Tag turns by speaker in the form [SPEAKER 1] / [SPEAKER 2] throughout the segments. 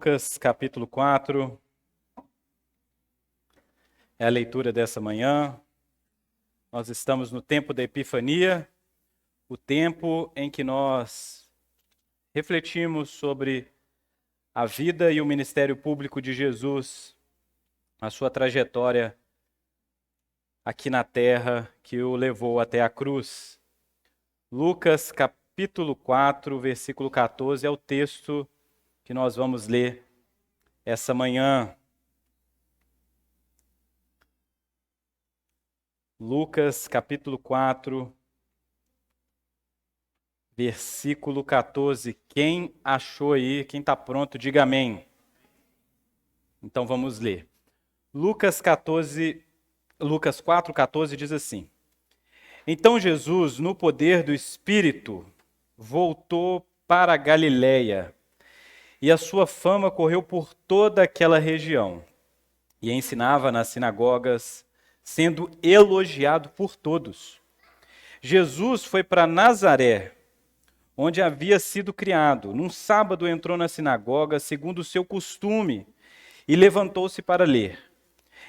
[SPEAKER 1] Lucas capítulo 4 é a leitura dessa manhã. Nós estamos no tempo da Epifania, o tempo em que nós refletimos sobre a vida e o ministério público de Jesus, a sua trajetória aqui na terra que o levou até a cruz. Lucas capítulo 4, versículo 14 é o texto que nós vamos ler essa manhã. Lucas capítulo 4, versículo 14. Quem achou aí, quem está pronto, diga amém. Então vamos ler. Lucas 4:14 diz assim: Então Jesus, no poder do Espírito, voltou para a Galiléia, e a sua fama correu por toda aquela região, e ensinava nas sinagogas, sendo elogiado por todos. Jesus foi para Nazaré, onde havia sido criado. Num sábado entrou na sinagoga, segundo o seu costume, e levantou-se para ler.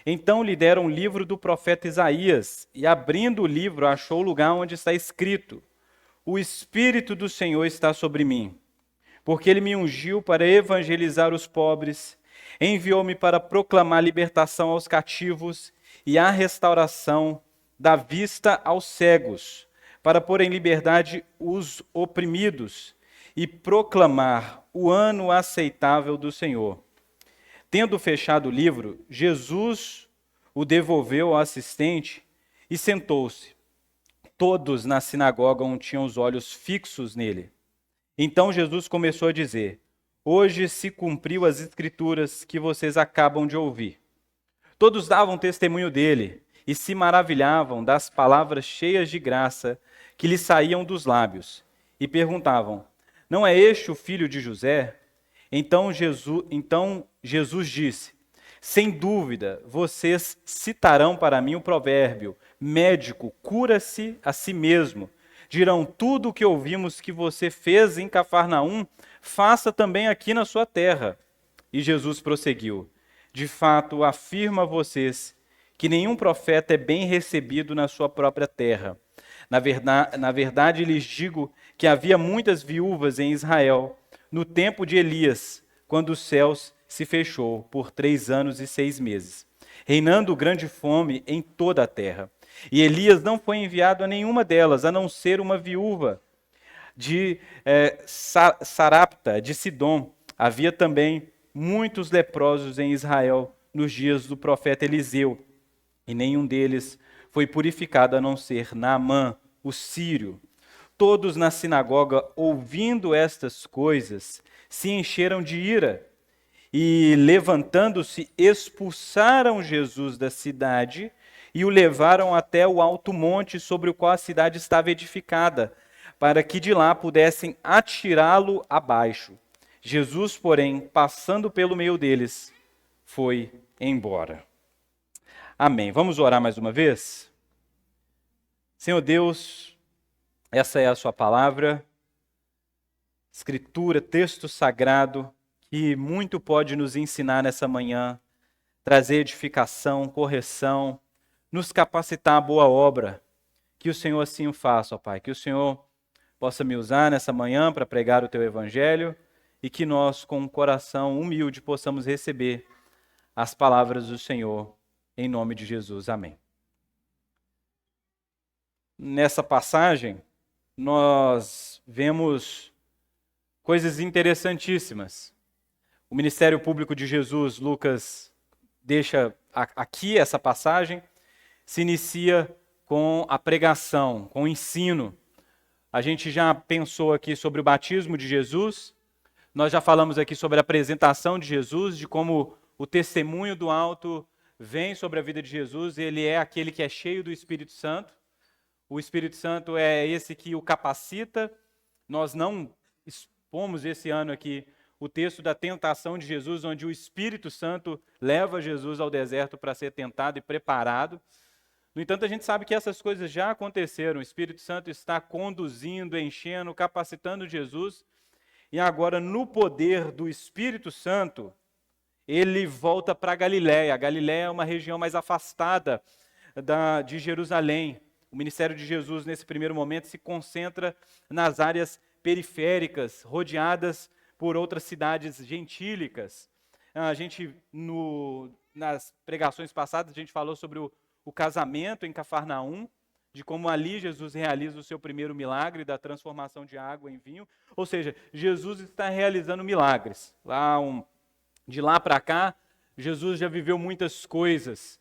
[SPEAKER 1] Então lhe deram o livro do profeta Isaías, e abrindo o livro, achou o lugar onde está escrito: O Espírito do Senhor está sobre mim, porque ele me ungiu para evangelizar os pobres, enviou-me para proclamar libertação aos cativos e a restauração da vista aos cegos, para pôr em liberdade os oprimidos e proclamar o ano aceitável do Senhor. Tendo fechado o livro, Jesus o devolveu ao assistente e sentou-se. Todos na sinagoga tinham os olhos fixos nele. Então Jesus começou a dizer: Hoje se cumpriu as escrituras que vocês acabam de ouvir. Todos davam testemunho dele e se maravilhavam das palavras cheias de graça que lhe saíam dos lábios, e perguntavam: Não é este o filho de José? Então Jesus disse: Sem dúvida, vocês citarão para mim o provérbio: médico, cura-se a si mesmo. Dirão: tudo o que ouvimos que você fez em Cafarnaum, faça também aqui na sua terra. E Jesus prosseguiu: De fato, afirmo a vocês que nenhum profeta é bem recebido na sua própria terra. Na verdade, lhes digo que havia muitas viúvas em Israel no tempo de Elias, quando os céus se fechou por 3 anos e 6 meses, reinando grande fome em toda a terra. E Elias não foi enviado a nenhuma delas, a não ser uma viúva de Sarapta, de Sidom. Havia também muitos leprosos em Israel nos dias do profeta Eliseu, e nenhum deles foi purificado a não ser Naamã, o sírio. Todos na sinagoga, ouvindo estas coisas, se encheram de ira e, levantando-se, expulsaram Jesus da cidade e o levaram até o alto monte sobre o qual a cidade estava edificada, para que de lá pudessem atirá-lo abaixo. Jesus, porém, passando pelo meio deles, foi embora. Amém. Vamos orar mais uma vez? Senhor Deus, essa é a sua palavra, escritura, texto sagrado, que muito pode nos ensinar nessa manhã, trazer edificação, correção, nos capacitar a boa obra. Que o Senhor assim o faça, ó Pai. Que o Senhor possa me usar nessa manhã para pregar o Teu Evangelho e que nós, com um coração humilde, possamos receber as palavras do Senhor, em nome de Jesus. Amém. Nessa passagem, nós vemos coisas interessantíssimas. O ministério público de Jesus, Lucas deixa aqui essa passagem, se inicia com a pregação, com o ensino. A gente já pensou aqui sobre o batismo de Jesus, nós já falamos aqui sobre a apresentação de Jesus, de como o testemunho do alto vem sobre a vida de Jesus, ele é aquele que é cheio do Espírito Santo. O Espírito Santo é esse que o capacita. Nós não expomos esse ano aqui o texto da tentação de Jesus, onde o Espírito Santo leva Jesus ao deserto para ser tentado e preparado. No entanto, a gente sabe que essas coisas já aconteceram. O Espírito Santo está conduzindo, enchendo, capacitando Jesus. e agora no poder do Espírito Santo, ele volta para Galiléia. A Galiléia é uma região mais afastada de Jerusalém. O ministério de Jesus, nesse primeiro momento, se concentra nas áreas periféricas, rodeadas por outras cidades gentílicas. Nas pregações passadas, a gente falou sobre o casamento em Cafarnaum, de como ali Jesus realiza o seu primeiro milagre da transformação de água em vinho. Ou seja, Jesus está realizando milagres. De lá para cá, Jesus já viveu muitas coisas.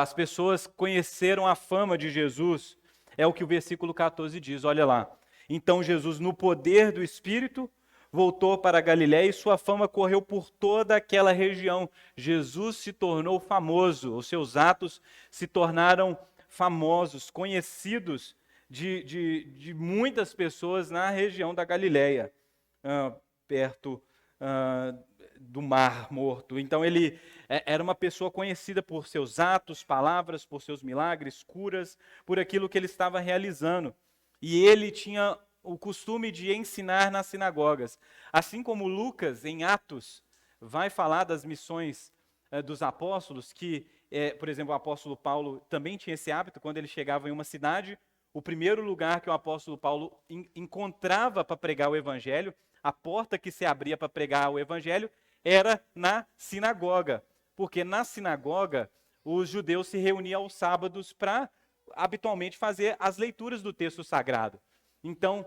[SPEAKER 1] As pessoas conheceram a fama de Jesus. É o que o versículo 14 diz, olha lá. Então Jesus, no poder do Espírito, voltou para a Galiléia e sua fama correu por toda aquela região. Jesus se tornou famoso, os seus atos se tornaram famosos, conhecidos de muitas pessoas na região da Galiléia, perto do Mar Morto. Então ele era uma pessoa conhecida por seus atos, palavras, por seus milagres, curas, por aquilo que ele estava realizando. E ele tinha o costume de ensinar nas sinagogas. Assim como Lucas, em Atos, vai falar das missões dos apóstolos, que, por exemplo, o apóstolo Paulo também tinha esse hábito. Quando ele chegava em uma cidade, o primeiro lugar que o apóstolo Paulo encontrava para pregar o evangelho, a porta que se abria para pregar o evangelho, era na sinagoga. Porque na sinagoga, os judeus se reuniam aos sábados para, habitualmente, fazer as leituras do texto sagrado. Então,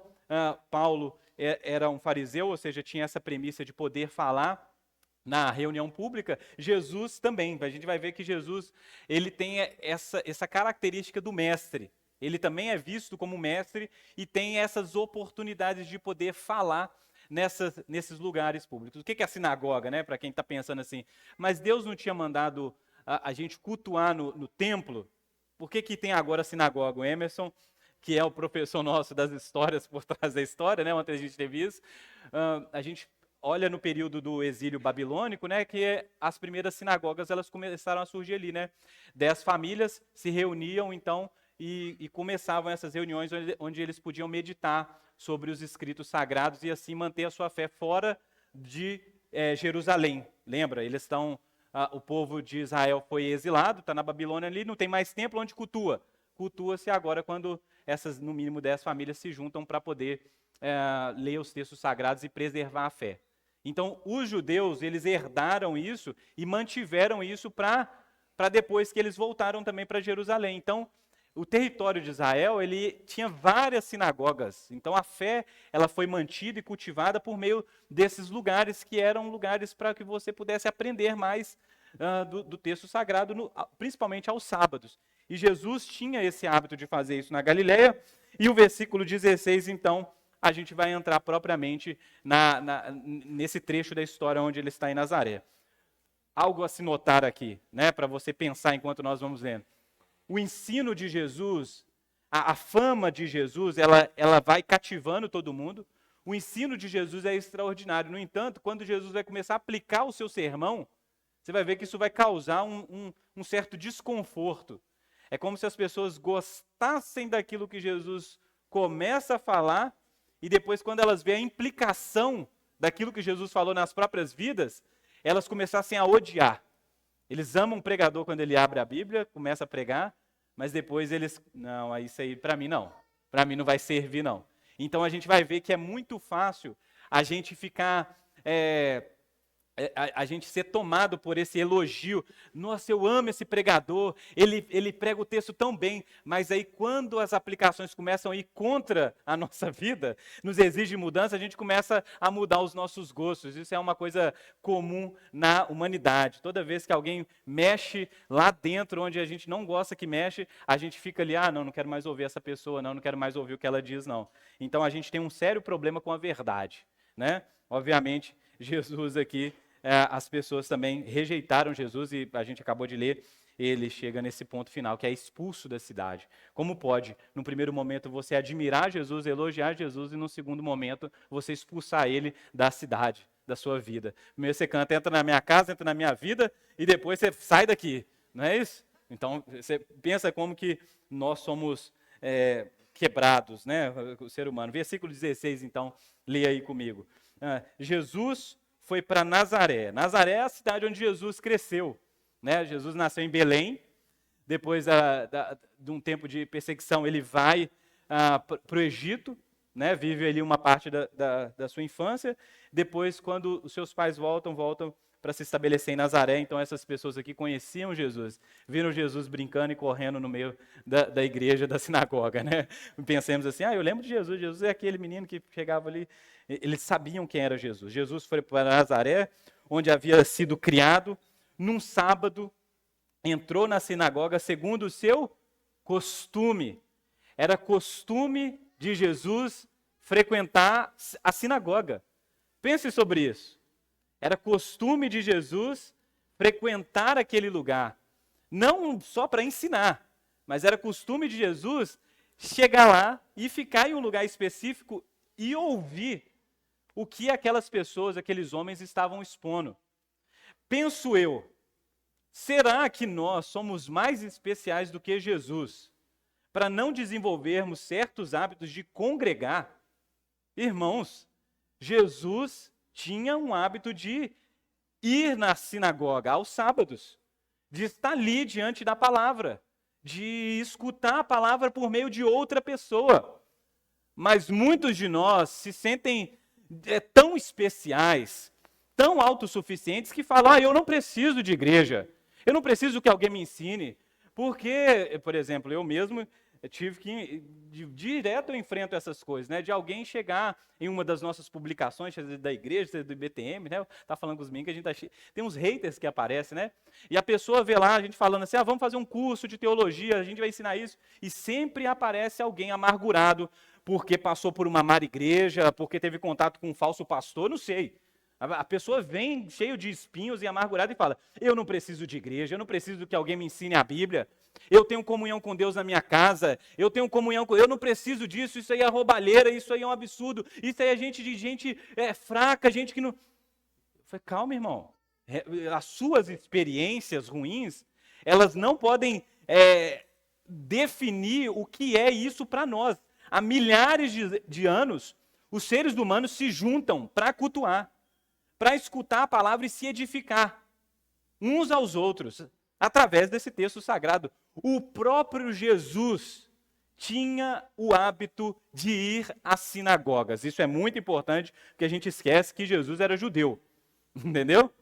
[SPEAKER 1] Paulo era um fariseu, ou seja, tinha essa premissa de poder falar na reunião pública. Jesus também. A gente vai ver que Jesus ele tem essa característica do mestre. Ele também é visto como mestre e tem essas oportunidades de poder falar nesses lugares públicos. O que é a sinagoga, né? Para quem está pensando assim. Mas Deus não tinha mandado a gente cultuar no templo? Por que tem agora a sinagoga? O Emerson, que é o professor nosso das histórias por trás da história, né? Ontem a gente teve isso. A gente olha no período do exílio babilônico, né? Que as primeiras sinagogas elas começaram a surgir ali, né? 10 famílias se reuniam, então, e começavam essas reuniões onde eles podiam meditar sobre os escritos sagrados e assim manter a sua fé fora de Jerusalém. Lembra? Eles estão, o povo de Israel foi exilado, está na Babilônia ali, não tem mais templo onde cultua. Cultua-se agora quando essas, no mínimo, 10 famílias se juntam para poder ler os textos sagrados e preservar a fé. Então, os judeus, eles herdaram isso e mantiveram isso para depois que eles voltaram também para Jerusalém. Então, o território de Israel, ele tinha várias sinagogas. Então, a fé, ela foi mantida e cultivada por meio desses lugares, que eram lugares para que você pudesse aprender mais do texto sagrado, principalmente aos sábados. E Jesus tinha esse hábito de fazer isso na Galiléia. E o versículo 16, então, a gente vai entrar propriamente nesse trecho da história onde ele está em Nazaré. Algo a se notar aqui, né, para você pensar enquanto nós vamos lendo. O ensino de Jesus, a fama de Jesus, ela vai cativando todo mundo. O ensino de Jesus é extraordinário. No entanto, quando Jesus vai começar a aplicar o seu sermão, você vai ver que isso vai causar um certo desconforto. É como se as pessoas gostassem daquilo que Jesus começa a falar e depois, quando elas veem a implicação daquilo que Jesus falou nas próprias vidas, elas começassem a odiar. Eles amam o pregador quando ele abre a Bíblia, começa a pregar, mas depois eles, não, isso aí para mim não. Para mim não vai servir não. Então a gente vai ver que é muito fácil a gente ficar... a gente ser tomado por esse elogio. Nossa, eu amo esse pregador, ele prega o texto tão bem, mas aí quando as aplicações começam a ir contra a nossa vida, nos exige mudança, a gente começa a mudar os nossos gostos. Isso é uma coisa comum na humanidade. Toda vez que alguém mexe lá dentro, onde a gente não gosta que mexe, a gente fica ali, não quero mais ouvir essa pessoa, não quero mais ouvir o que ela diz, não. Então a gente tem um sério problema com a verdade, né? Obviamente, Jesus aqui, as pessoas também rejeitaram Jesus e a gente acabou de ler, ele chega nesse ponto final, que é expulso da cidade. Como pode, no primeiro momento, você admirar Jesus, elogiar Jesus, e no segundo momento, você expulsar ele da cidade, da sua vida? Primeiro você canta, entra na minha casa, entra na minha vida, e depois você sai daqui, não é isso? Então, você pensa como que nós somos... quebrados, né? O ser humano. Versículo 16, então, leia aí comigo. Jesus foi para Nazaré. Nazaré é a cidade onde Jesus cresceu, né? Jesus nasceu em Belém. Depois de um tempo de perseguição, ele vai para o Egito, né? Vive ali uma parte da sua infância. Depois, quando os seus pais voltam para se estabelecer em Nazaré. Então, essas pessoas aqui conheciam Jesus, viram Jesus brincando e correndo no meio da igreja, da sinagoga, né? Pensemos assim, eu lembro de Jesus, Jesus é aquele menino que chegava ali. Eles sabiam quem era Jesus. Jesus foi para Nazaré, onde havia sido criado. Num sábado, entrou na sinagoga segundo o seu costume. Era costume de Jesus frequentar a sinagoga. Pense sobre isso. Era costume de Jesus frequentar aquele lugar. Não só para ensinar, mas era costume de Jesus chegar lá e ficar em um lugar específico e ouvir o que aquelas pessoas, aqueles homens estavam expondo. Penso eu, será que nós somos mais especiais do que Jesus para não desenvolvermos certos hábitos de congregar? Irmãos, Jesus tinha um hábito de ir na sinagoga aos sábados, de estar ali diante da palavra, de escutar a palavra por meio de outra pessoa. Mas muitos de nós se sentem tão especiais, tão autossuficientes, que falam, eu não preciso de igreja, eu não preciso que alguém me ensine, porque, por exemplo, eu mesmo tive que, direto eu enfrento essas coisas, né? De alguém chegar em uma das nossas publicações, da igreja, do IBTM, né? Tá falando com os meninos que a gente tá cheio, tem uns haters que aparecem, né? E a pessoa vê lá, a gente falando assim, vamos fazer um curso de teologia, a gente vai ensinar isso, e sempre aparece alguém amargurado, porque passou por uma má igreja, porque teve contato com um falso pastor, não sei. A pessoa vem cheio de espinhos e amargurada e fala, eu não preciso de igreja, eu não preciso que alguém me ensine a Bíblia, eu tenho comunhão com Deus na minha casa, eu tenho comunhão com... Eu não preciso disso, isso aí é roubalheira, isso aí é um absurdo, isso aí é gente fraca, gente que não... Eu falei, calma, irmão, as suas experiências ruins, elas não podem definir o que é isso para nós. Há milhares de anos, os seres humanos se juntam para cultuar, para escutar a palavra e se edificar uns aos outros, através desse texto sagrado. O próprio Jesus tinha o hábito de ir às sinagogas. Isso é muito importante, porque a gente esquece que Jesus era judeu, entendeu?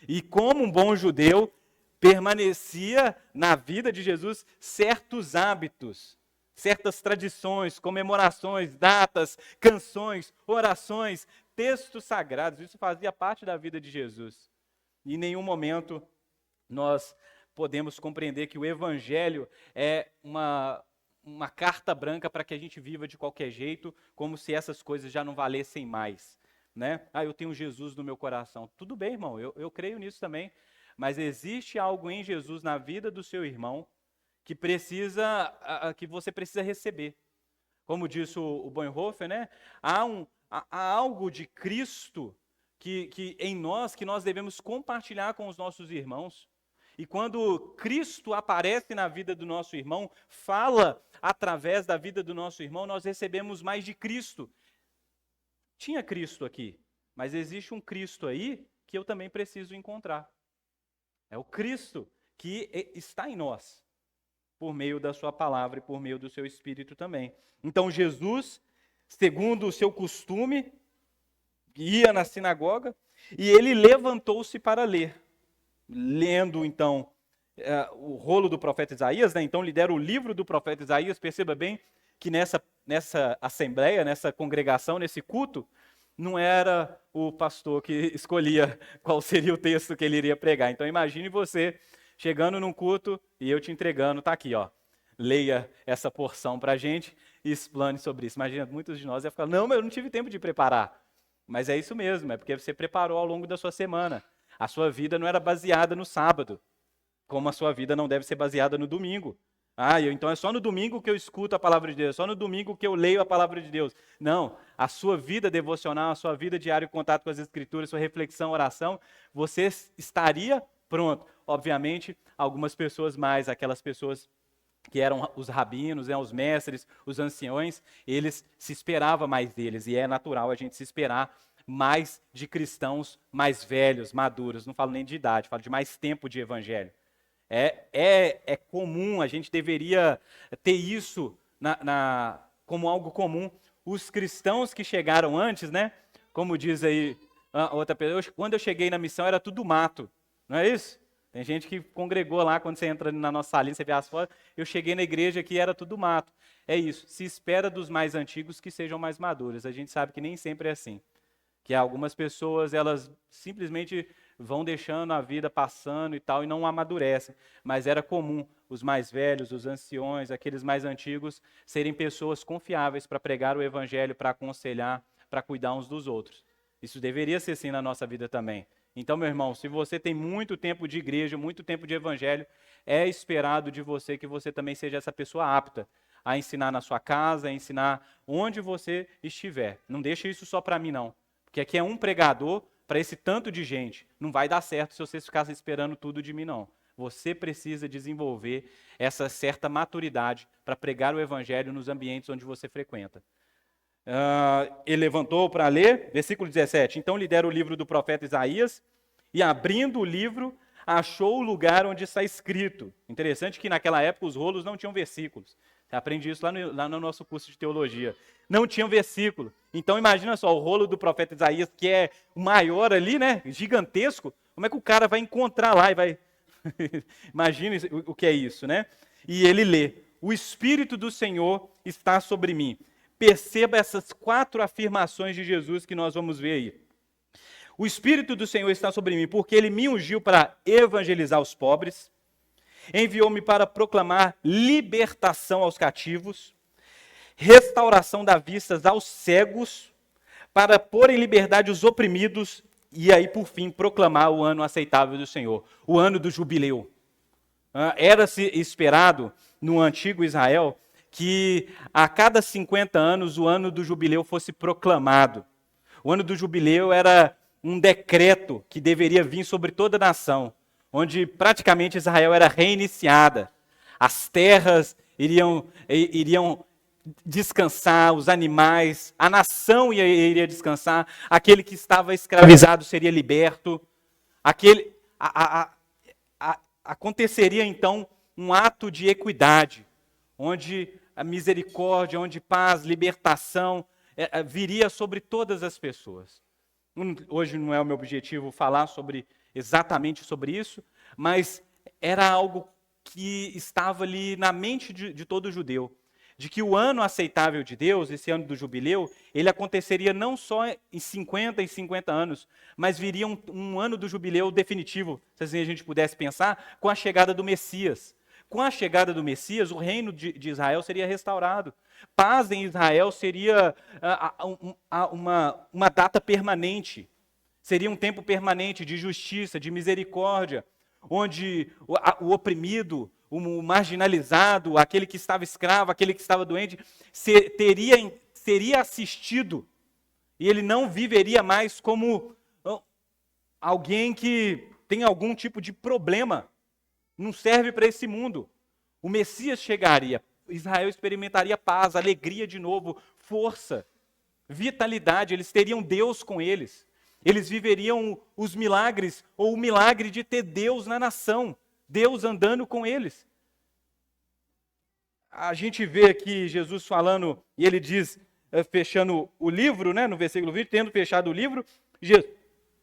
[SPEAKER 1] E como um bom judeu, permanecia na vida de Jesus certos hábitos, certas tradições, comemorações, datas, canções, orações, textos sagrados. Isso fazia parte da vida de Jesus. E em nenhum momento nós podemos compreender que o Evangelho é uma carta branca para que a gente viva de qualquer jeito, como se essas coisas já não valessem mais. Né? Eu tenho Jesus no meu coração. Tudo bem, irmão, eu creio nisso também. Mas existe algo em Jesus na vida do seu irmão que que você precisa receber. Como disse o Bonhoeffer, né? Há algo de Cristo que em nós que nós devemos compartilhar com os nossos irmãos. E quando Cristo aparece na vida do nosso irmão, fala através da vida do nosso irmão, nós recebemos mais de Cristo. Tinha Cristo aqui, mas existe um Cristo aí que eu também preciso encontrar. É o Cristo que está em nós, por meio da sua palavra e por meio do seu Espírito também. Então Jesus, segundo o seu costume, ia na sinagoga e ele levantou-se para ler. Lendo, então, o rolo do profeta Isaías, né? Então lidera o livro do profeta Isaías. Perceba bem que nessa assembleia, nessa congregação, nesse culto, não era o pastor que escolhia qual seria o texto que ele iria pregar. Então imagine você chegando num culto e eu te entregando, tá aqui, leia essa porção para a gente e explane sobre isso. Imagina, muitos de nós iam ficar, não, mas eu não tive tempo de preparar. Mas é isso mesmo, é porque você preparou ao longo da sua semana. A sua vida não era baseada no sábado, como a sua vida não deve ser baseada no domingo. Então é só no domingo que eu escuto a palavra de Deus, só no domingo que eu leio a palavra de Deus. Não, a sua vida devocional, a sua vida diária em contato com as Escrituras, sua reflexão, oração, você estaria pronto. Obviamente, algumas pessoas mais, aquelas pessoas que eram os rabinos, né, os mestres, os anciões, eles se esperava mais deles, e é natural a gente se esperar mais de cristãos mais velhos, maduros, não falo nem de idade, falo de mais tempo de evangelho. É comum, a gente deveria ter isso como algo comum. Os cristãos que chegaram antes, né, como diz aí outra pessoa, quando eu cheguei na missão era tudo mato, não é isso? Tem gente que congregou lá, quando você entra na nossa salinha, você vê as fotos, eu cheguei na igreja que era tudo mato. É isso, se espera dos mais antigos que sejam mais maduros. A gente sabe que nem sempre é assim. Que algumas pessoas, elas simplesmente vão deixando a vida passando e tal, e não amadurecem. Mas era comum os mais velhos, os anciões, aqueles mais antigos, serem pessoas confiáveis para pregar o evangelho, para aconselhar, para cuidar uns dos outros. Isso deveria ser assim na nossa vida também. Então, meu irmão, se você tem muito tempo de igreja, muito tempo de evangelho, é esperado de você que você também seja essa pessoa apta a ensinar na sua casa, a ensinar onde você estiver. Não deixe isso só para mim, não. Porque aqui é um pregador para esse tanto de gente. Não vai dar certo se você ficar esperando tudo de mim, não. Você precisa desenvolver essa certa maturidade para pregar o evangelho nos ambientes onde você frequenta. Ele levantou para ler, versículo 17. Então lhe deram o livro do profeta Isaías, e abrindo o livro, achou o lugar onde está escrito. Interessante que naquela época os rolos não tinham versículos. Você aprende isso lá no nosso curso de teologia. Não tinha versículo. Então imagina só, o rolo do profeta Isaías, que é o maior ali, né? Gigantesco. Como é que o cara vai encontrar lá e vai... Imagina o que é isso, né? E ele lê: o Espírito do Senhor está sobre mim. Perceba essas 4 afirmações de Jesus que nós vamos ver aí. O Espírito do Senhor está sobre mim, porque Ele me ungiu para evangelizar os pobres, enviou-me para proclamar libertação aos cativos, restauração da vista aos cegos, para pôr em liberdade os oprimidos, e aí, por fim, proclamar o ano aceitável do Senhor, o ano do jubileu. Era-se esperado no antigo Israel que a cada 50 anos o ano do jubileu fosse proclamado. O ano do jubileu era um decreto que deveria vir sobre toda a nação, onde praticamente Israel era reiniciada. As terras iriam descansar, os animais, a nação iria descansar, aquele que estava escravizado seria liberto, aconteceria então um ato de equidade, onde a misericórdia, onde paz, libertação viria sobre todas as pessoas. Hoje não é o meu objetivo falar exatamente sobre isso, mas era algo que estava ali na mente de todo judeu, de que o ano aceitável de Deus, esse ano do jubileu, ele aconteceria não só em 50 anos, mas viria um ano do jubileu definitivo, se assim a gente pudesse pensar, com a chegada do Messias. Com a chegada do Messias, o reino de Israel seria restaurado. Paz em Israel seria uma data permanente. Seria um tempo permanente de justiça, de misericórdia, onde o oprimido, o marginalizado, aquele que estava escravo, aquele que estava doente, seria assistido. E ele não viveria mais como alguém que tem algum tipo de problema. Não serve para esse mundo. O Messias chegaria, Israel experimentaria paz, alegria de novo, força, vitalidade, eles teriam Deus com eles. Eles viveriam os milagres, ou o milagre de ter Deus na nação, Deus andando com eles. A gente vê aqui Jesus falando, e ele diz, fechando o livro, né, no versículo 20, tendo fechado o livro,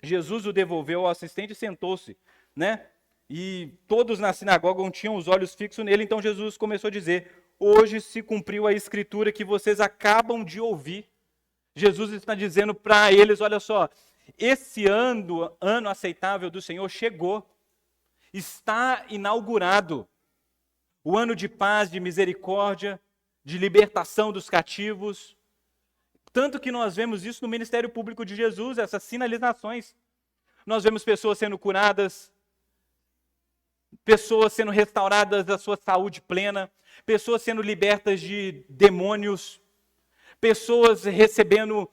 [SPEAKER 1] Jesus o devolveu ao assistente e sentou-se, né? E todos na sinagoga tinham os olhos fixos nele, então Jesus começou a dizer: hoje se cumpriu a escritura que vocês acabam de ouvir. Jesus está dizendo para eles: olha só, esse ano aceitável do Senhor chegou, está inaugurado. O ano de paz, de misericórdia, de libertação dos cativos. Tanto que nós vemos isso no ministério público de Jesus, essas sinalizações. Nós vemos pessoas sendo curadas, pessoas sendo restauradas da sua saúde plena, pessoas sendo libertas de demônios, pessoas recebendo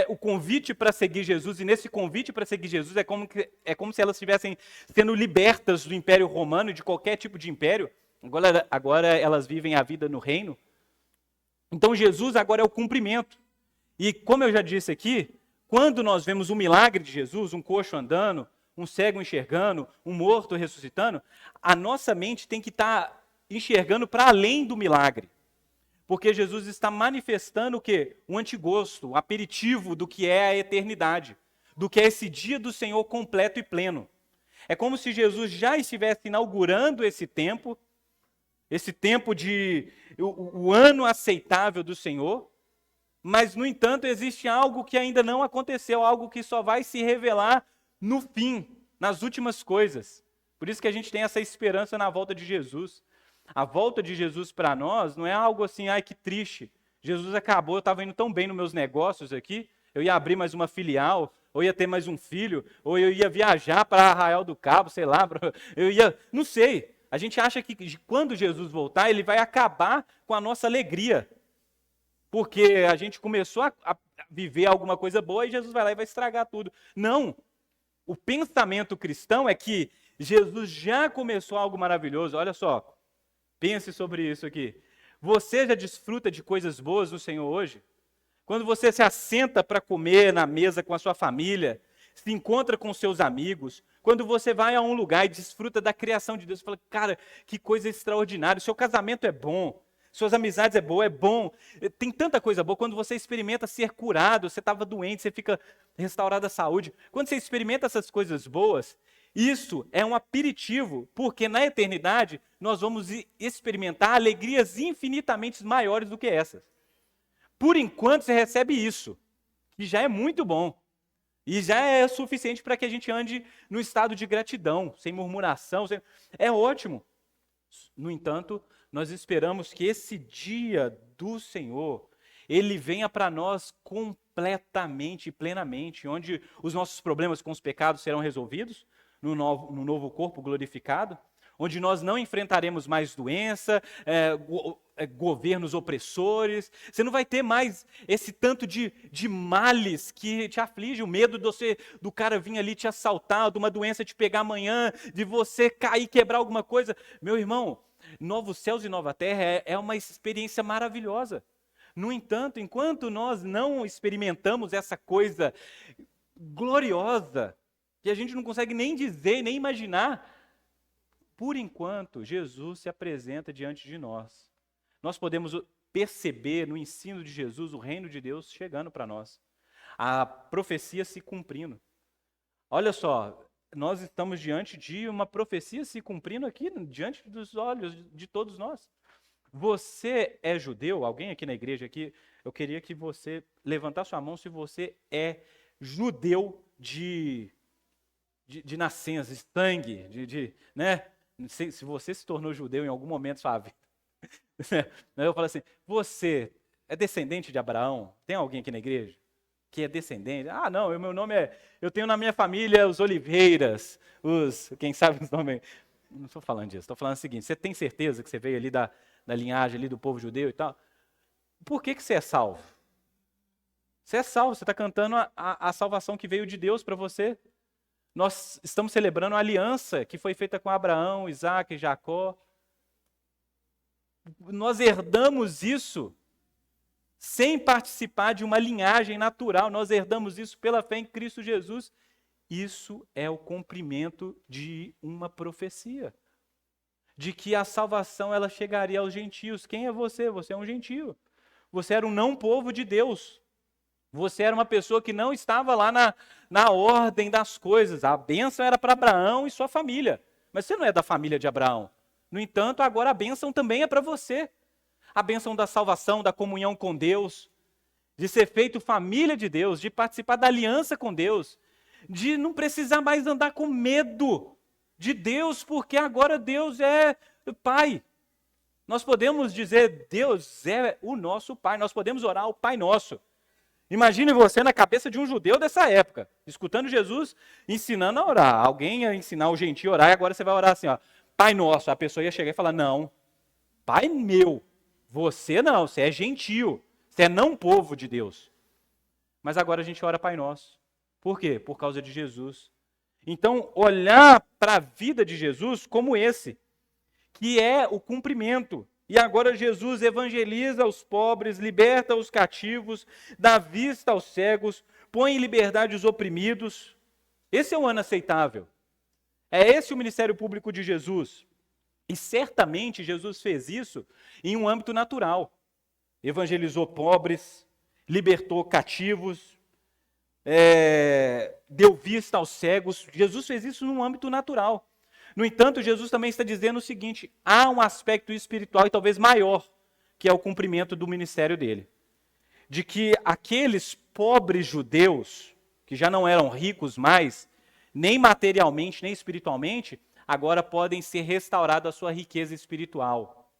[SPEAKER 1] o convite para seguir Jesus, e nesse convite para seguir Jesus é como se elas estivessem sendo libertas do Império Romano e de qualquer tipo de império. Agora elas vivem a vida no reino. Então Jesus agora é o cumprimento. E como eu já disse aqui, quando nós vemos um milagre de Jesus, um coxo andando, um cego enxergando, um morto ressuscitando, a nossa mente tem que estar enxergando para além do milagre. Porque Jesus está manifestando o quê? Um antigosto, um aperitivo do que é a eternidade, do que é esse dia do Senhor completo e pleno. É como se Jesus já estivesse inaugurando esse tempo de o ano aceitável do Senhor, mas, no entanto, existe algo que ainda não aconteceu, algo que só vai se revelar no fim, nas últimas coisas. Por isso que a gente tem essa esperança na volta de Jesus. A volta de Jesus para nós não é algo assim, ai que triste, Jesus acabou, eu estava indo tão bem nos meus negócios aqui, eu ia abrir mais uma filial, ou ia ter mais um filho, ou eu ia viajar para Arraial do Cabo, sei lá, eu ia, não sei. A gente acha que quando Jesus voltar, ele vai acabar com a nossa alegria, porque a gente começou a viver alguma coisa boa e Jesus vai lá e vai estragar tudo. Não, o pensamento cristão é que Jesus já começou algo maravilhoso, olha só. Pense sobre isso aqui. Você já desfruta de coisas boas no Senhor hoje? Quando você se assenta para comer na mesa com a sua família, se encontra com seus amigos, quando você vai a um lugar e desfruta da criação de Deus, fala, cara, que coisa extraordinária, seu casamento é bom, suas amizades é bom, tem tanta coisa boa. Quando você experimenta ser curado, você estava doente, você fica restaurado à saúde. Quando você experimenta essas coisas boas, isso é um aperitivo, porque na eternidade nós vamos experimentar alegrias infinitamente maiores do que essas. Por enquanto você recebe isso, que já é muito bom. E já é suficiente para que a gente ande no estado de gratidão, sem murmuração. É ótimo. No entanto, nós esperamos que esse dia do Senhor, ele venha para nós completamente e plenamente, onde os nossos problemas com os pecados serão resolvidos, no novo corpo glorificado, onde nós não enfrentaremos mais doença, governos opressores, você não vai ter mais esse tanto de males que te aflige, o medo do cara vir ali te assaltar, de uma doença te pegar amanhã, de você cair, quebrar alguma coisa. Meu irmão, novos céus e nova terra é uma experiência maravilhosa. No entanto, enquanto nós não experimentamos essa coisa gloriosa, que a gente não consegue nem dizer, nem imaginar, por enquanto, Jesus se apresenta diante de nós. Nós podemos perceber no ensino de Jesus o reino de Deus chegando para nós. A profecia se cumprindo. Olha só, nós estamos diante de uma profecia se cumprindo aqui, diante dos olhos de todos nós. Você é judeu? Alguém aqui na igreja aqui, eu queria que você levantasse sua mão se você é judeu de nascença, de sangue, né? Se você se tornou judeu em algum momento da sua vida. Eu falo assim, você é descendente de Abraão? Tem alguém aqui na igreja que é descendente? Ah, não, meu nome eu tenho na minha família os Oliveiras, quem sabe os nomes, não estou falando disso, estou falando o seguinte, você tem certeza que você veio ali da linhagem ali do povo judeu e tal? Por que você é salvo? Você é salvo, você está cantando a salvação que veio de Deus para você. Nós estamos celebrando a aliança que foi feita com Abraão, Isaac e Jacó. Nós herdamos isso sem participar de uma linhagem natural. Nós herdamos isso pela fé em Cristo Jesus. Isso é o cumprimento de uma profecia. De que a salvação ela chegaria aos gentios. Quem é você? Você é um gentio. Você era um não povo de Deus. Você era uma pessoa que não estava lá na ordem das coisas. A bênção era para Abraão e sua família. Mas você não é da família de Abraão. No entanto, agora a bênção também é para você. A bênção da salvação, da comunhão com Deus, de ser feito família de Deus, de participar da aliança com Deus, de não precisar mais andar com medo de Deus, porque agora Deus é Pai. Nós podemos dizer, Deus é o nosso Pai. Nós podemos orar o Pai Nosso. Imagine você na cabeça de um judeu dessa época, escutando Jesus ensinando a orar. Alguém ia ensinar o gentio a orar e agora você vai orar assim, ó, Pai Nosso. A pessoa ia chegar e falar, não, Pai meu, você não, você é gentio, você é não povo de Deus. Mas agora a gente ora Pai Nosso. Por quê? Por causa de Jesus. Então, olhar para a vida de Jesus como esse, que é o cumprimento. E agora Jesus evangeliza os pobres, liberta os cativos, dá vista aos cegos, põe em liberdade os oprimidos. Esse é o ano aceitável. É esse o ministério público de Jesus. E certamente Jesus fez isso em um âmbito natural. Evangelizou pobres, libertou cativos, deu vista aos cegos. Jesus fez isso num âmbito natural. No entanto, Jesus também está dizendo o seguinte: há um aspecto espiritual e talvez maior, que é o cumprimento do ministério dele. De que aqueles pobres judeus, que já não eram ricos mais, nem materialmente, nem espiritualmente, agora podem ser restaurados a sua riqueza espiritual.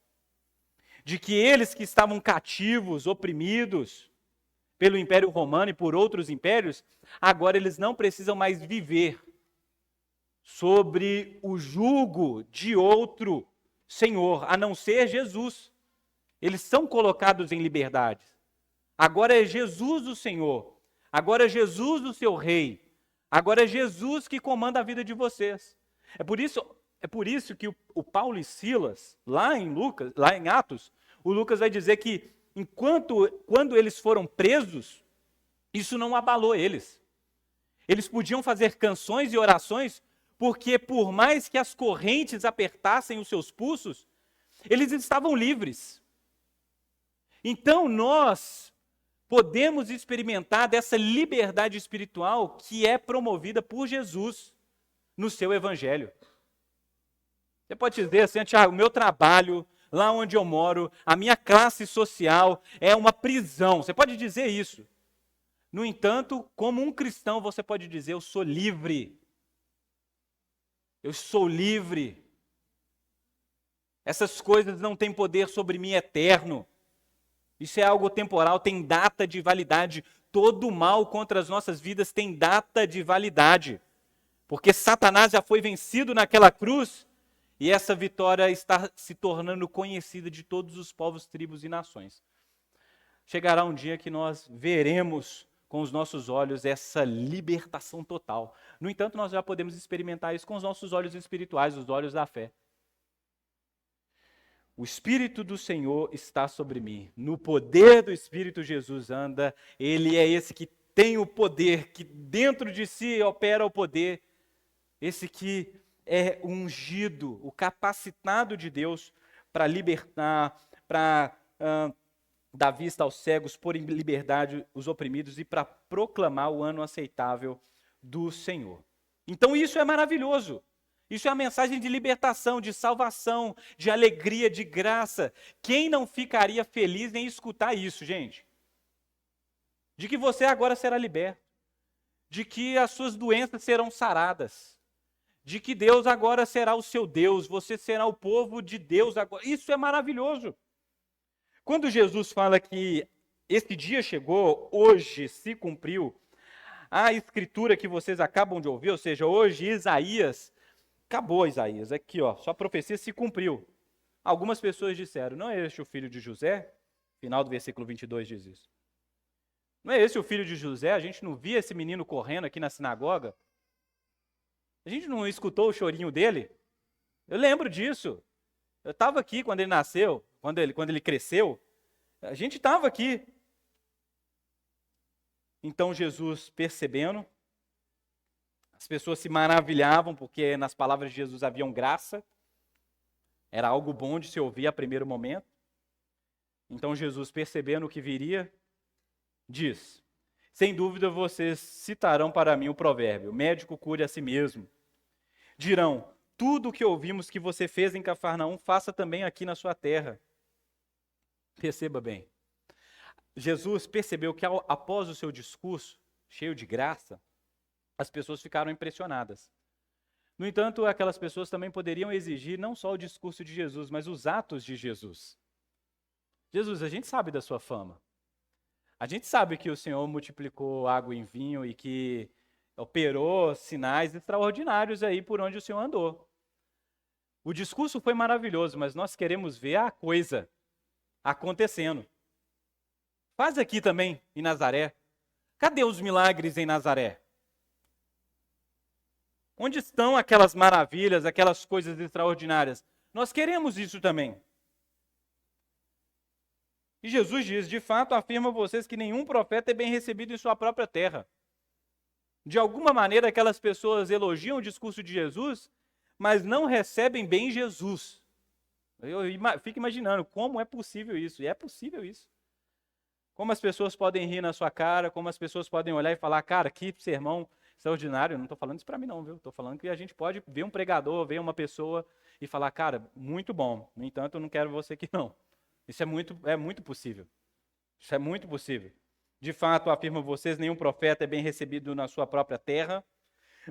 [SPEAKER 1] De que eles que estavam cativos, oprimidos pelo Império Romano e por outros impérios, agora eles não precisam mais viver sobre o jugo de outro Senhor, a não ser Jesus. Eles são colocados em liberdade. Agora é Jesus o Senhor. Agora é Jesus o seu Rei. Agora é Jesus que comanda a vida de vocês. É por isso que o Paulo e Silas, lá em Atos, o Lucas vai dizer que quando eles foram presos, isso não abalou eles. Eles podiam fazer canções e orações, porque por mais que as correntes apertassem os seus pulsos, eles estavam livres. Então nós podemos experimentar dessa liberdade espiritual que é promovida por Jesus no seu evangelho. Você pode dizer assim: Tiago, o meu trabalho, lá onde eu moro, a minha classe social é uma prisão. Você pode dizer isso. No entanto, como um cristão, você pode dizer: eu sou livre. Eu sou livre. Essas coisas não têm poder sobre mim eterno. Isso é algo temporal, tem data de validade. Todo mal contra as nossas vidas tem data de validade. Porque Satanás já foi vencido naquela cruz e essa vitória está se tornando conhecida de todos os povos, tribos e nações. Chegará um dia que nós veremos com os nossos olhos essa libertação total. No entanto, nós já podemos experimentar isso com os nossos olhos espirituais, os olhos da fé. O Espírito do Senhor está sobre mim. No poder do Espírito Jesus anda. Ele é esse que tem o poder, que dentro de si opera o poder. Esse que é ungido, o capacitado de Deus para libertar, para dar vista aos cegos, pôr em liberdade os oprimidos e para proclamar o ano aceitável do Senhor. Então isso é maravilhoso. Isso é a mensagem de libertação, de salvação, de alegria, de graça. Quem não ficaria feliz em escutar isso, gente? De que você agora será liberto. De que as suas doenças serão saradas. De que Deus agora será o seu Deus. Você será o povo de Deus agora. Isso é maravilhoso. Quando Jesus fala que esse dia chegou, hoje se cumpriu, a escritura que vocês acabam de ouvir, ou seja, hoje Isaías, acabou Isaías, aqui ó, sua profecia se cumpriu. Algumas pessoas disseram: não é este o filho de José? Final do versículo 22 diz isso. Não é esse o filho de José? A gente não via esse menino correndo aqui na sinagoga? A gente não escutou o chorinho dele? Eu lembro disso. Eu estava aqui quando ele nasceu, quando ele cresceu. A gente estava aqui. Então Jesus, percebendo, as pessoas se maravilhavam, porque nas palavras de Jesus haviam graça. Era algo bom de se ouvir a primeiro momento. Então Jesus, percebendo o que viria, diz: sem dúvida vocês citarão para mim o provérbio: médico cure a si mesmo. Dirão: tudo o que ouvimos que você fez em Cafarnaum, faça também aqui na sua terra. Perceba bem. Jesus percebeu que após o seu discurso, cheio de graça, as pessoas ficaram impressionadas. No entanto, aquelas pessoas também poderiam exigir não só o discurso de Jesus, mas os atos de Jesus. Jesus, a gente sabe da sua fama. A gente sabe que o Senhor multiplicou água em vinho e que operou sinais extraordinários aí por onde o Senhor andou. O discurso foi maravilhoso, mas nós queremos ver a coisa acontecendo. Faz aqui também, em Nazaré. Cadê os milagres em Nazaré? Onde estão aquelas maravilhas, aquelas coisas extraordinárias? Nós queremos isso também. E Jesus diz: de fato, afirmo a vocês que nenhum profeta é bem recebido em sua própria terra. De alguma maneira, aquelas pessoas elogiam o discurso de Jesus, mas não recebem bem Jesus. Eu fico imaginando como é possível isso, e é possível isso. Como as pessoas podem rir na sua cara, como as pessoas podem olhar e falar: cara, que sermão extraordinário. Eu não estou falando isso para mim não, viu? Estou falando que a gente pode ver um pregador, ver uma pessoa e falar: cara, muito bom. No entanto, eu não quero você aqui não. Isso é muito possível. Isso é muito possível. De fato, afirmo a vocês, nenhum profeta é bem recebido na sua própria terra.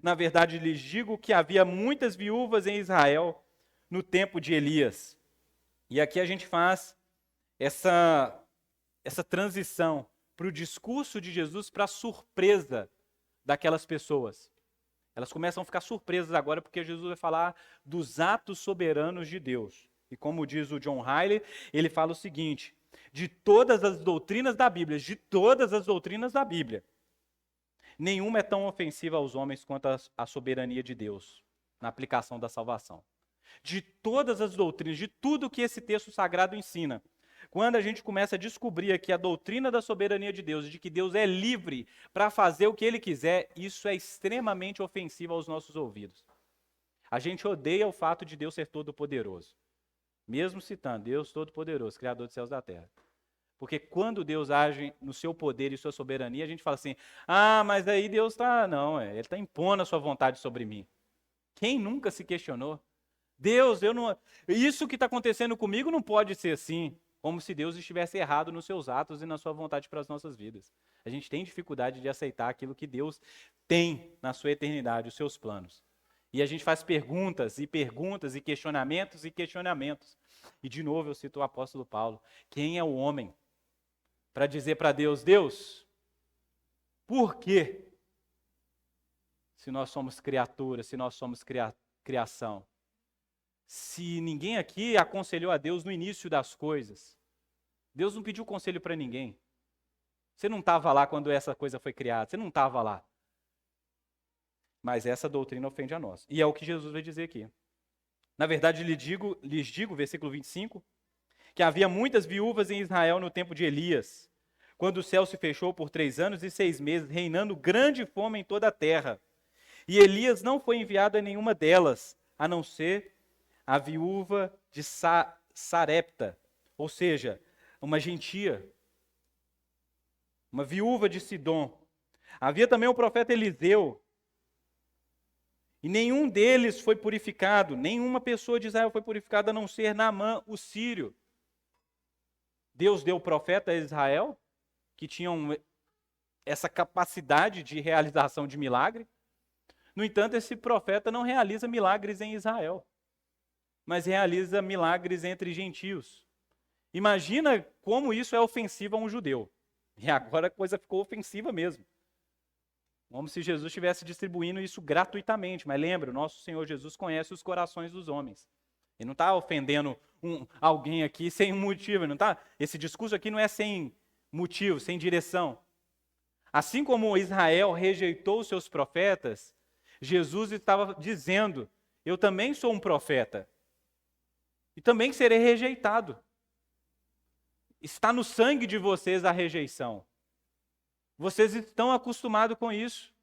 [SPEAKER 1] Na verdade, lhes digo que havia muitas viúvas em Israel no tempo de Elias. E aqui a gente faz essa transição para o discurso de Jesus, para a surpresa daquelas pessoas. Elas começam a ficar surpresas agora porque Jesus vai falar dos atos soberanos de Deus. E como diz o John Riley, ele fala o seguinte: de todas as doutrinas da Bíblia, nenhuma é tão ofensiva aos homens quanto a soberania de Deus na aplicação da salvação. De todas as doutrinas, de tudo que esse texto sagrado ensina, quando a gente começa a descobrir aqui a doutrina da soberania de Deus, de que Deus é livre para fazer o que Ele quiser, isso é extremamente ofensivo aos nossos ouvidos. A gente odeia o fato de Deus ser todo-poderoso. Mesmo citando Deus todo-poderoso, Criador dos céus e da terra. Porque quando Deus age no seu poder e sua soberania, a gente fala assim: ah, mas aí Deus está... Não, Ele está impondo a sua vontade sobre mim. Quem nunca se questionou? Deus, eu não... Isso que está acontecendo comigo não pode ser assim. Como se Deus estivesse errado nos seus atos e na sua vontade para as nossas vidas. A gente tem dificuldade de aceitar aquilo que Deus tem na sua eternidade, os seus planos. E a gente faz perguntas e perguntas e questionamentos e questionamentos. E de novo eu cito o apóstolo Paulo. Quem é o homem para dizer para Deus: Deus, por quê? Se nós somos criaturas, se nós somos criação. Se ninguém aqui aconselhou a Deus no início das coisas. Deus não pediu conselho para ninguém. Você não estava lá quando essa coisa foi criada. Você não estava lá. Mas essa doutrina ofende a nós. E é o que Jesus vai dizer aqui. Na verdade, lhes digo, versículo 25, que havia muitas viúvas em Israel no tempo de Elias, quando o céu se fechou por 3 anos e 6 meses, reinando grande fome em toda a terra. E Elias não foi enviado a nenhuma delas, a não ser a viúva de Sarepta, ou seja, uma gentia, uma viúva de Sidom. Havia também o profeta Eliseu, e nenhum deles foi purificado, nenhuma pessoa de Israel foi purificada, a não ser Naamã, o sírio. Deus deu profeta a Israel, que tinham essa capacidade de realização de milagre. No entanto, esse profeta não realiza milagres em Israel, mas realiza milagres entre gentios. Imagina como isso é ofensivo a um judeu. E agora a coisa ficou ofensiva mesmo. Como se Jesus estivesse distribuindo isso gratuitamente. Mas lembra, o nosso Senhor Jesus conhece os corações dos homens. Ele não está ofendendo alguém aqui sem motivo. Não tá? Esse discurso aqui não é sem motivo, sem direção. Assim como Israel rejeitou os seus profetas, Jesus estava dizendo: eu também sou um profeta. E também serei rejeitado. Está no sangue de vocês a rejeição. Vocês estão acostumados com isso.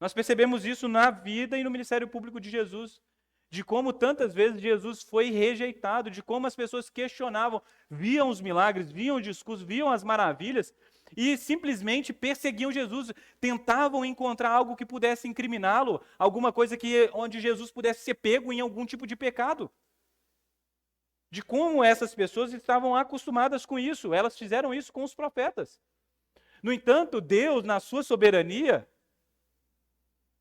[SPEAKER 1] Nós percebemos isso na vida e no ministério público de Jesus. De como tantas vezes Jesus foi rejeitado, de como as pessoas questionavam, viam os milagres, viam o discurso, viam as maravilhas e simplesmente perseguiam Jesus, tentavam encontrar algo que pudesse incriminá-lo, alguma coisa onde Jesus pudesse ser pego em algum tipo de pecado. De como essas pessoas estavam acostumadas com isso, elas fizeram isso com os profetas. No entanto, Deus, na sua soberania,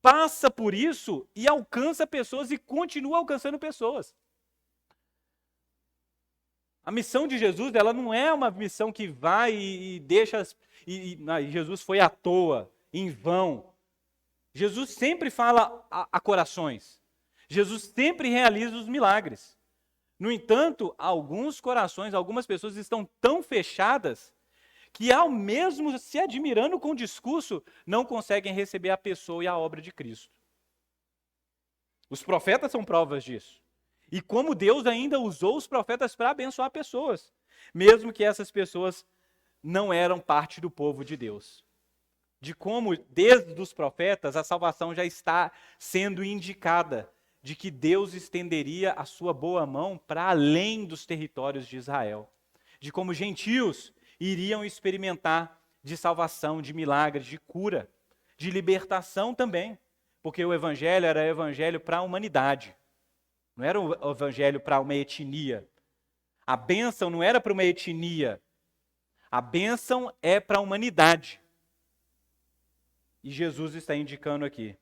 [SPEAKER 1] passa por isso e alcança pessoas e continua alcançando pessoas. A missão de Jesus, ela não é uma missão que vai e deixa... Jesus foi à toa, em vão. Jesus sempre fala a corações. Jesus sempre realiza os milagres. No entanto, alguns corações, algumas pessoas estão tão fechadas que, ao mesmo se admirando com o discurso, não conseguem receber a pessoa e a obra de Cristo. Os profetas são provas disso. E como Deus ainda usou os profetas para abençoar pessoas, mesmo que essas pessoas não eram parte do povo de Deus. De como, desde os profetas, a salvação já está sendo indicada, de que Deus estenderia a sua boa mão para além dos territórios de Israel. De como gentios iriam experimentar de salvação, de milagres, de cura, de libertação também. Porque o evangelho era evangelho para a humanidade. Não era o evangelho para uma etnia. A bênção não era para uma etnia. A bênção é para a humanidade. E Jesus está indicando aqui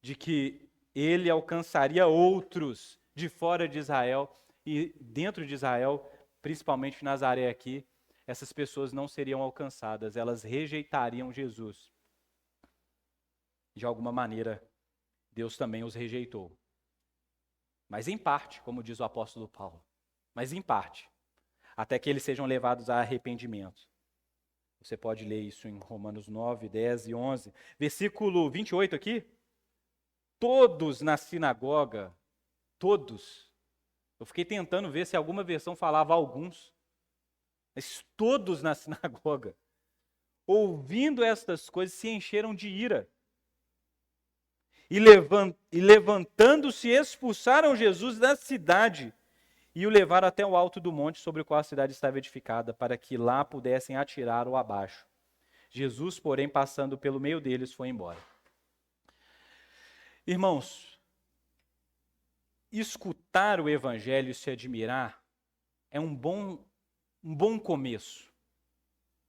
[SPEAKER 1] de que ele alcançaria outros de fora de Israel e dentro de Israel, principalmente Nazaré aqui, essas pessoas não seriam alcançadas, elas rejeitariam Jesus. De alguma maneira, Deus também os rejeitou. Mas em parte, como diz o apóstolo Paulo, mas em parte, até que eles sejam levados a arrependimento. Você pode ler isso em Romanos 9, 10 e 11. Versículo 28 aqui. Todos na sinagoga, todos. Eu fiquei tentando ver se alguma versão falava alguns. Mas todos na sinagoga, ouvindo estas coisas, se encheram de ira. E levantando-se, expulsaram Jesus da cidade e o levaram até o alto do monte sobre o qual a cidade estava edificada, para que lá pudessem atirar-o abaixo. Jesus, porém, passando pelo meio deles, foi embora. Irmãos, escutar o evangelho e se admirar é um bom começo.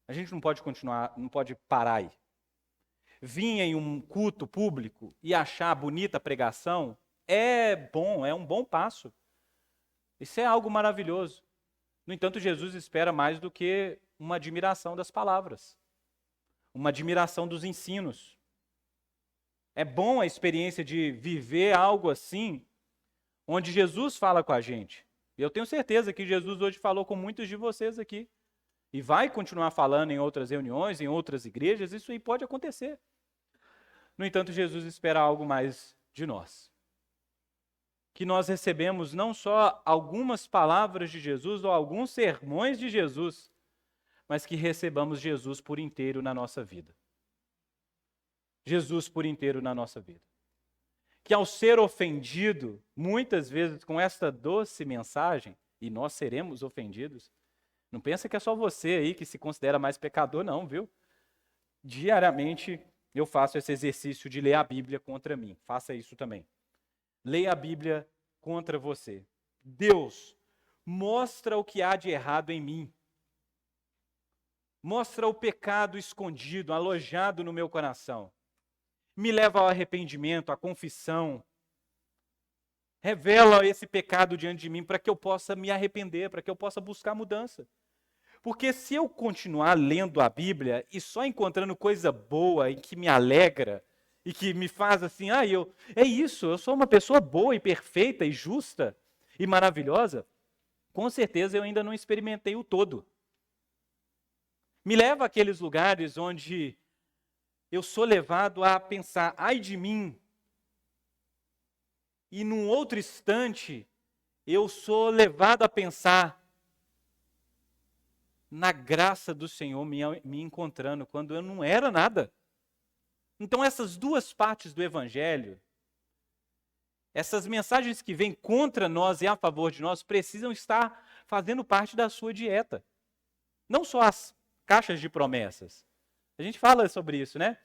[SPEAKER 1] A gente não pode continuar, não pode parar aí. Vir em um culto público e achar bonita a pregação é bom, é um bom passo. Isso é algo maravilhoso. No entanto, Jesus espera mais do que uma admiração das palavras, uma admiração dos ensinos. É bom a experiência de viver algo assim, onde Jesus fala com a gente. E eu tenho certeza que Jesus hoje falou com muitos de vocês aqui. E vai continuar falando em outras reuniões, em outras igrejas, isso aí pode acontecer. No entanto, Jesus espera algo mais de nós. Que nós recebemos não só algumas palavras de Jesus ou alguns sermões de Jesus, mas que recebamos Jesus por inteiro na nossa vida. Jesus por inteiro na nossa vida. Que ao ser ofendido, muitas vezes com esta doce mensagem, e nós seremos ofendidos, não pensa que é só você aí que se considera mais pecador, não, viu? Diariamente eu faço esse exercício de ler a Bíblia contra mim. Faça isso também. Leia a Bíblia contra você. Deus, mostra o que há de errado em mim. Mostra o pecado escondido, alojado no meu coração. Me leva ao arrependimento, à confissão. Revela esse pecado diante de mim para que eu possa me arrepender, para que eu possa buscar mudança. Porque se eu continuar lendo a Bíblia e só encontrando coisa boa e que me alegra e que me faz assim, é isso, eu sou uma pessoa boa e perfeita e justa e maravilhosa, com certeza eu ainda não experimentei o todo. Me leva àqueles lugares onde eu sou levado a pensar, ai de mim, e num outro instante eu sou levado a pensar na graça do Senhor me encontrando quando eu não era nada. Então essas duas partes do Evangelho, essas mensagens que vêm contra nós e a favor de nós, precisam estar fazendo parte da sua dieta. Não só as caixas de promessas. A gente fala sobre isso, né?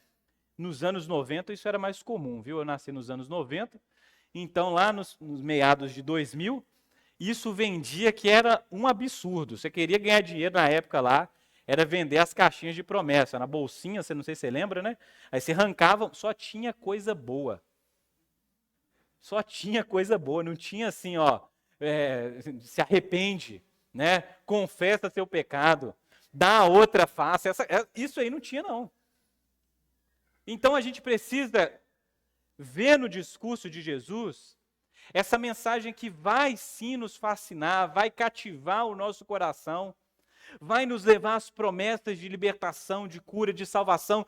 [SPEAKER 1] Nos anos 90 isso era mais comum, viu? Eu nasci nos anos 90, então lá nos meados de 2000, isso vendia que era um absurdo. Você queria ganhar dinheiro na época lá, era vender as caixinhas de promessa, na bolsinha, não sei se você lembra, né? Aí você arrancava, só tinha coisa boa. Só tinha coisa boa, não tinha assim, se arrepende, né? Confessa seu pecado, dá a outra face. Isso aí não tinha, não. Então a gente precisa ver no discurso de Jesus essa mensagem que vai sim nos fascinar, vai cativar o nosso coração, vai nos levar às promessas de libertação, de cura, de salvação,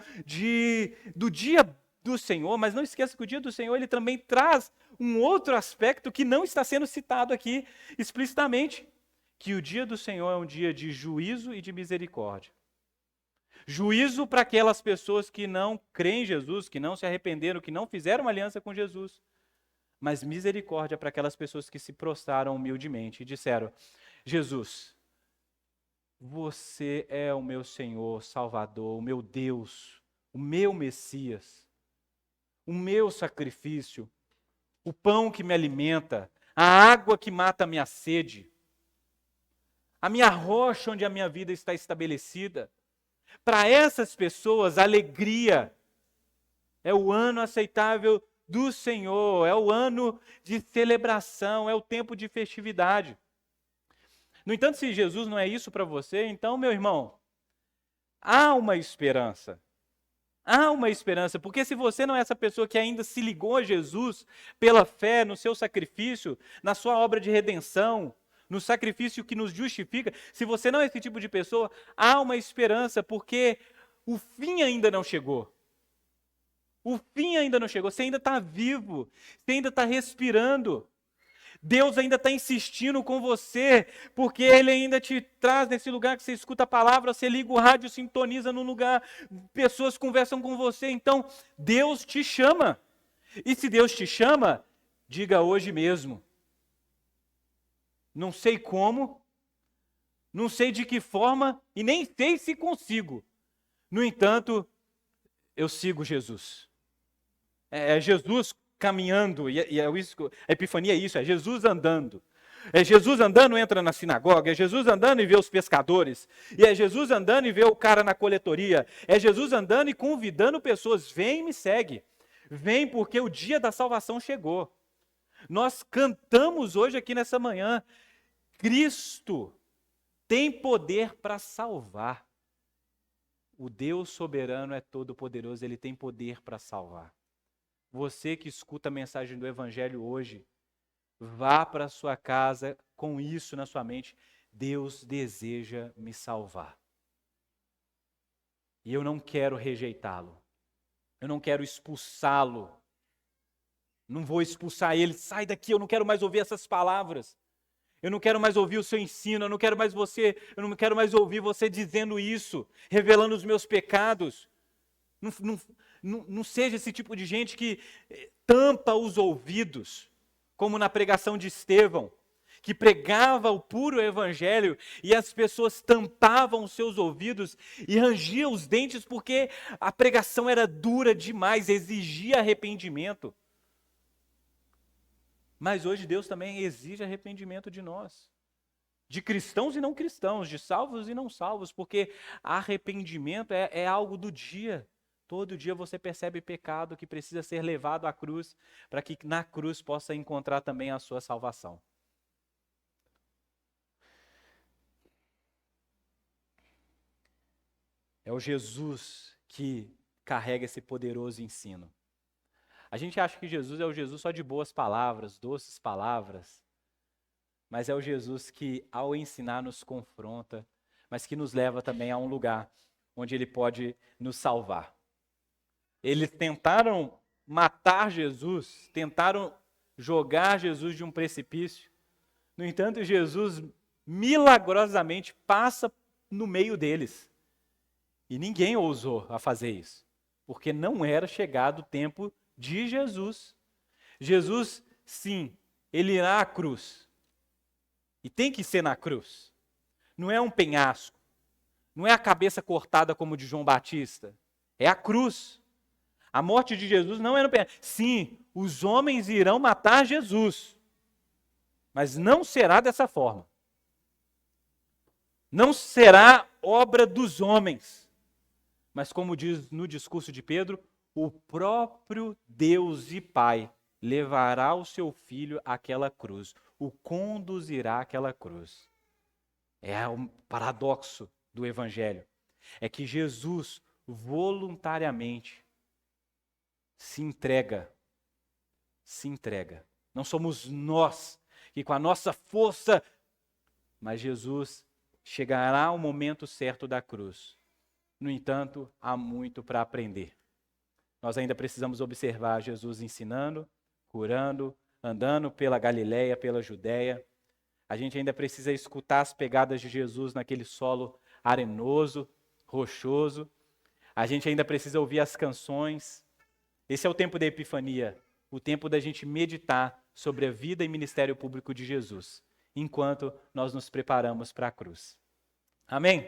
[SPEAKER 1] do dia do Senhor. Mas não esqueça que o dia do Senhor ele também traz um outro aspecto que não está sendo citado aqui explicitamente, que o dia do Senhor é um dia de juízo e de misericórdia. Juízo para aquelas pessoas que não creem em Jesus, que não se arrependeram, que não fizeram uma aliança com Jesus. Mas misericórdia para aquelas pessoas que se prostraram humildemente e disseram: Jesus, você é o meu Senhor, Salvador, o meu Deus, o meu Messias, o meu sacrifício, o pão que me alimenta, a água que mata a minha sede, a minha rocha onde a minha vida está estabelecida. Para essas pessoas, alegria é o ano aceitável do Senhor, é o ano de celebração, é o tempo de festividade. No entanto, se Jesus não é isso para você, então, meu irmão, há uma esperança. Há uma esperança, porque se você não é essa pessoa que ainda se ligou a Jesus pela fé no seu sacrifício, na sua obra de redenção, no sacrifício que nos justifica, se você não é esse tipo de pessoa, há uma esperança, porque o fim ainda não chegou. O fim ainda não chegou, você ainda está vivo, você ainda está respirando. Deus ainda está insistindo com você, porque Ele ainda te traz nesse lugar que você escuta a palavra, você liga o rádio, sintoniza no lugar, pessoas conversam com você, então Deus te chama. E se Deus te chama, diga hoje mesmo. Não sei como, não sei de que forma e nem sei se consigo. No entanto, eu sigo Jesus. É Jesus caminhando, e a epifania é isso, é Jesus andando. É Jesus andando, entra na sinagoga, é Jesus andando e vê os pescadores, e é Jesus andando e vê o cara na coletoria, é Jesus andando e convidando pessoas, vem e me segue, vem porque o dia da salvação chegou. Nós cantamos hoje aqui nessa manhã, Cristo tem poder para salvar. O Deus soberano é todo poderoso, Ele tem poder para salvar. Você que escuta a mensagem do Evangelho hoje, vá para a sua casa com isso na sua mente. Deus deseja me salvar. E eu não quero rejeitá-lo. Eu não quero expulsá-lo. Não vou expulsar ele. Sai daqui, eu não quero mais ouvir essas palavras. Eu não quero mais ouvir o seu ensino, eu não quero mais ouvir você dizendo isso, revelando os meus pecados. Não seja esse tipo de gente que tampa os ouvidos, como na pregação de Estevão, que pregava o puro evangelho e as pessoas tampavam os seus ouvidos e rangiam os dentes porque a pregação era dura demais, exigia arrependimento. Mas hoje Deus também exige arrependimento de nós, de cristãos e não cristãos, de salvos e não salvos, porque arrependimento é algo do dia. Todo dia você percebe pecado que precisa ser levado à cruz, para que na cruz possa encontrar também a sua salvação. É o Jesus que carrega esse poderoso ensino. A gente acha que Jesus é o Jesus só de boas palavras, doces palavras, mas é o Jesus que, ao ensinar, nos confronta, mas que nos leva também a um lugar onde Ele pode nos salvar. Eles tentaram matar Jesus, tentaram jogar Jesus de um precipício. No entanto, Jesus milagrosamente passa no meio deles. E ninguém ousou a fazer isso, porque não era chegado o tempo de Jesus. Jesus, sim, ele irá à cruz. E tem que ser na cruz. Não é um penhasco. Não é a cabeça cortada como de João Batista. É a cruz. A morte de Jesus não era um penhasco. Sim, os homens irão matar Jesus. Mas não será dessa forma. Não será obra dos homens. Mas como diz no discurso de Pedro, o próprio Deus e Pai levará o seu filho àquela cruz, o conduzirá àquela cruz. É um paradoxo do Evangelho. É que Jesus voluntariamente se entrega. Não somos nós que com a nossa força, mas Jesus chegará ao momento certo da cruz. No entanto, há muito para aprender. Nós ainda precisamos observar Jesus ensinando, curando, andando pela Galileia, pela Judéia. A gente ainda precisa escutar as pegadas de Jesus naquele solo arenoso, rochoso. A gente ainda precisa ouvir as canções. Esse é o tempo da Epifania, o tempo da gente meditar sobre a vida e ministério público de Jesus, enquanto nós nos preparamos para a cruz. Amém?